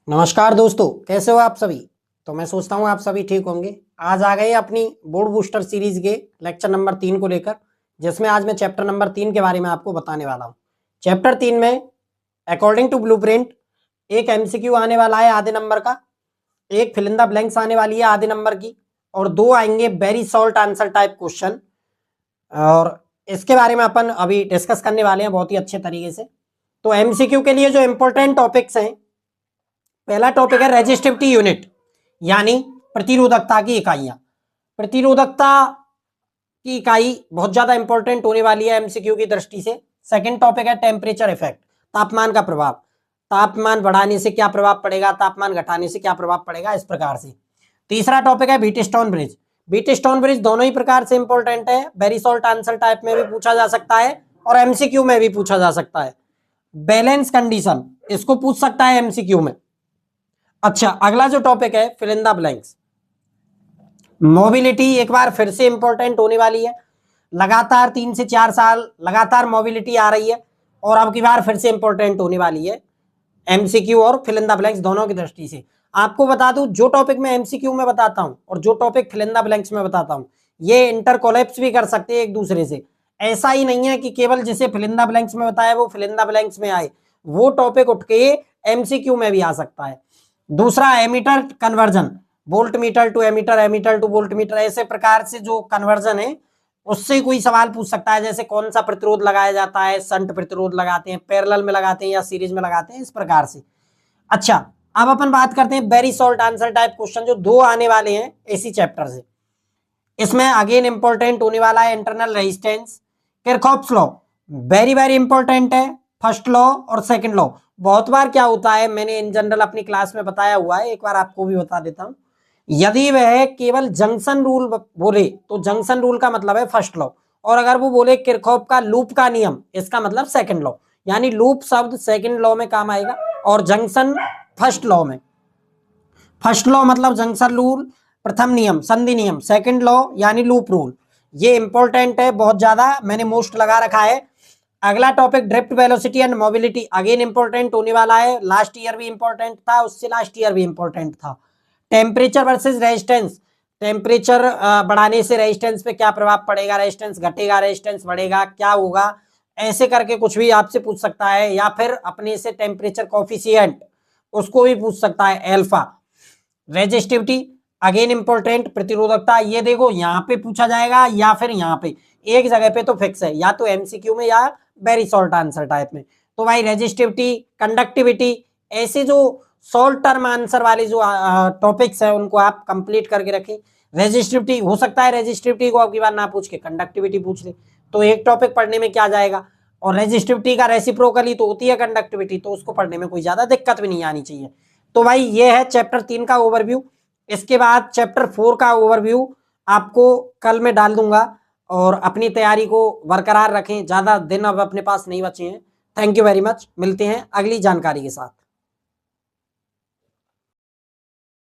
नमस्कार दोस्तों, कैसे हो आप सभी। तो मैं सोचता हूँ आप सभी ठीक होंगे। आज आ गए अपनी बोर्ड बूस्टर सीरीज के लेक्चर नंबर 3 को लेकर, जिसमें आज मैं चैप्टर नंबर 3 के बारे में आपको बताने वाला हूँ। चैप्टर 3 में अकॉर्डिंग टू ब्लूप्रिंट एक एमसीक्यू आने वाला है आधे नंबर का, एक फिल इन द ब्लैंक्स आने वाली है आधे नंबर की, और दो आएंगे very short answer type question. और इसके बारे में अपन अभी डिस्कस करने वाले हैं बहुत ही अच्छे तरीके से। तो एमसीक्यू के लिए जो इंपॉर्टेंट टॉपिक्स हैं, पहला टॉपिक है रेजिस्टिविटी यूनिट, यानी प्रतिरोधकता की इकाइयां। प्रतिरोधकता की इकाई बहुत ज्यादा इंपॉर्टेंट होने वाली है एमसीक्यू की दृष्टि से। सेकंड टॉपिक है टेम्परेचर इफेक्ट, तापमान का प्रभाव। तापमान बढ़ाने से क्या प्रभाव पड़ेगा, तापमान घटाने से क्या प्रभाव पड़ेगा, इस प्रकार से। तीसरा टॉपिक है व्हीटस्टोन ब्रिज। व्हीटस्टोन ब्रिज दोनों ही प्रकार से इंपॉर्टेंट है, वेरी शॉर्ट आंसर टाइप में भी पूछा जा सकता है और एमसीक्यू में भी पूछा जा सकता है। बैलेंस कंडीशन, इसको पूछ सकता है एमसीक्यू में। अच्छा, अगला जो टॉपिक है fill in the blanks. Mobility एक बार फिर से इंपॉर्टेंट होने वाली है। लगातार 3 से 4 साल लगातार मोबिलिटी आ रही है और अब की बार फिर से इंपॉर्टेंट होने वाली है एमसीक्यू और फिल इन द ब्लैंक्स दोनों की दृष्टि से। आपको बता दूं, जो टॉपिक मैं एमसीक्यू में बताता हूं और जो topic fill in the blanks में बताता हूं, ये इंटर कोलैप्स भी कर सकते हैं एक दूसरे से। ऐसा ही नहीं है कि केवल जिसे फिल इन द ब्लैंक्स में बताया वो फिल इन द ब्लैंक्स में आए, वो टॉपिक उठ के एमसीक्यू में भी आ सकता है। दूसरा ammeter conversion, voltmeter to ammeter, ammeter to voltmeter, ऐसे प्रकार से जो कन्वर्जन है उससे कोई सवाल पूछ सकता है। जैसे कौन सा प्रतिरोध लगाया जाता है, संट प्रतिरोध लगाते हैं, पैरेलल में लगाते हैं या सीरीज में लगाते हैं, इस प्रकार से। अच्छा, अब अपन बात करते हैं very short answer type question, जो दो आने वाले हैं इसी चैप्टर से। इसमें अगेन इंपॉर्टेंट होने वाला है internal resistance, Kirchhoff's law, very very important है। फर्स्ट लॉ और सेकंड लॉ। बहुत बार क्या होता है, मैंने इन जनरल अपनी क्लास में बताया हुआ है, एक बार आपको भी बता देता हूं। यदि वह केवल जंक्शन रूल बोले तो जंक्शन रूल का मतलब है फर्स्ट लॉ, और अगर वो बोले किरचॉफ का लूप का नियम, इसका मतलब सेकंड लॉ। यानी लूप शब्द सेकंड लॉ में काम आएगा और जंक्शन फर्स्ट लॉ में। फर्स्ट लॉ मतलब जंक्शन रूल, प्रथम नियम संधि नियम, सेकंड लॉ यानी लूप रूल। ये इंपॉर्टेंट है बहुत ज्यादा, मैंने मोस्ट लगा रखा है। अगला topic drift velocity and mobility, again important होने वाला है। लास्ट ईयर भी इंपॉर्टेंट था, उससे लास्ट ईयर भी इंपॉर्टेंट था। टेम्परेचर वर्सेस रेजिस्टेंस, टेम्परेचर बढ़ाने से रेजिस्टेंस पे क्या प्रभाव पड़ेगा, रेजिस्टेंस घटेगा, रेजिस्टेंस बढ़ेगा, क्या होगा, ऐसे करके कुछ भी आपसे पूछ सकता है। या फिर अपने से टेम्परेचर कोफिशिएंट, उसको भी पूछ सकता है, एल्फा। रेजिस्टिविटी अगेन इंपॉर्टेंट, प्रतिरोधकता, ये देखो यहाँ पे पूछा जाएगा या फिर यहाँ पे, एक जगह पे तो फिक्स है, या तो एमसीक्यू में या वेरी शॉर्ट आंसर टाइप में। तो भाई रेजिस्टिविटी, कंडक्टिविटी, ऐसे जो शॉर्ट टर्म आंसर वाले जो टॉपिक्स है उनको आप कंप्लीट करके रखें। रेजिस्टिविटी हो सकता है रेजिस्टिविटी को आपकी बार ना पूछ के कंडक्टिविटी पूछ ले, तो एक टॉपिक पढ़ने में क्या जाएगा। और रेजिस्टिविटी का रेसिप्रोकली तो होती है कंडक्टिविटी, तो उसको पढ़ने में कोई ज्यादा दिक्कत भी नहीं आनी चाहिए। तो भाई ये है चैप्टर 3 का ओवरव्यू। इसके बाद चैप्टर 4 का ओवरव्यू आपको कल मैं डाल दूंगा, और अपनी तैयारी को बरकरार रखें, ज्यादा दिन अब अपने पास नहीं बचे हैं। थैंक यू वेरी मच, मिलते हैं अगली जानकारी के साथ।